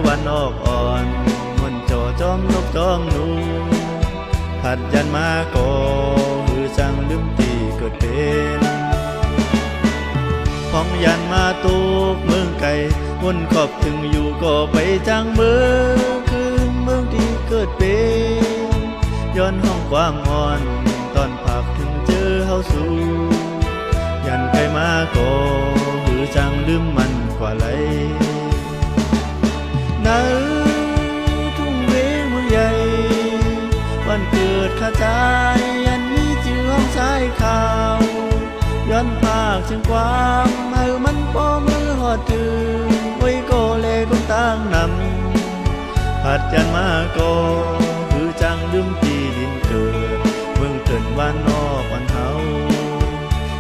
วันออกอ่อนมันจอจอมนกจอมหนูผัดยันมาก่อหือจังลืมตีเกิดเป็นของยันมาตุกเมืองไก่วนขอบถึงอยู่ก็ไปจังเมืองคืนเมืองที่เกิดเป็นย้อนห้องความอ่อนตอนผักถึงเจอเฮาสู่ยันไก่มาก่อหือจังลืมมันกว่าไรนาทุ่งเวงเมืองใหญ่วันเกิดข้าใจยันมีจื่อห้องสายข่าวย้อนภาคเชียงกวางให้มันป้อมือหอดถึงไว้โกเลก้มตั้งนำผัดยันมาโกคือจังลืมที่ดินเกิดเมืองเกิดวันนอกวันเฮา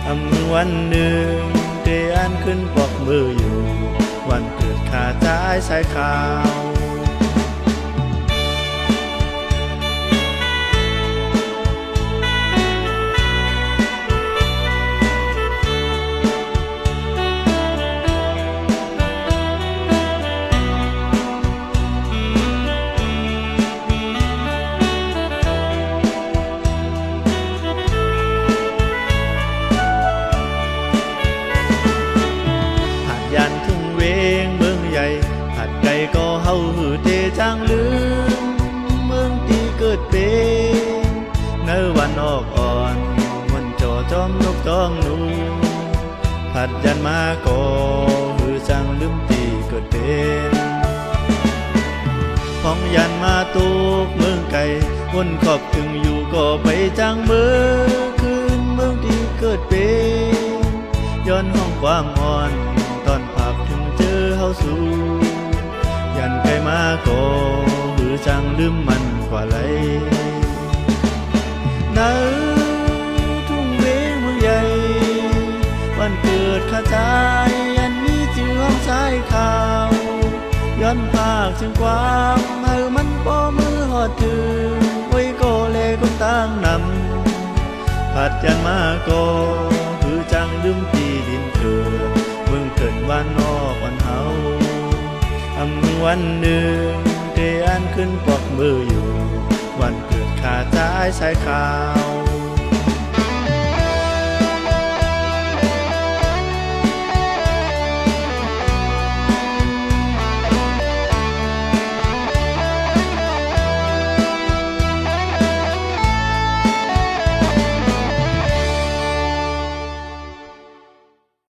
อำมือวันหนึ่งเตอันขึ้นปอกมืออยู่วันเกิดข้าใจสายข่าวยันทุ่งเวงเมืองใหญ่ผัดไก่ก็เฮาหือเทจางลืมเมืองที่เกิดเป็นในวันออกอ่อนมันจอจอมนกจอมหนูผัดยันมาก็หือจังลืมที่เกิดเป็นของยันมาตุกเมืองไก่วนขอบถึงอยู่ก็ไปจังเมืองคืนเมืองที่เกิดเป็นย้อนห้องความอ่อนตอนผักถึงเจอเฮาสู่ยันไก่มาก่อหือจังลืมมันกว่าไรนาทุ่งเวงเมืองใหญ่วันเกิดข้าใจยันมีจื่อห้องสายข่าวย้อนภาคเชียงกวางให้มันป้อมือหอดถึงไว้โกเลก้มตั้งนำผัดยันมาก่อหือจังลืมที่ดินเกิดเมืองเกิดวันนอกวันเฮาอำมือวันหนึ่งเตอันขึ้นปอกมืออยู่วันเกิดข้าใจสายข่าว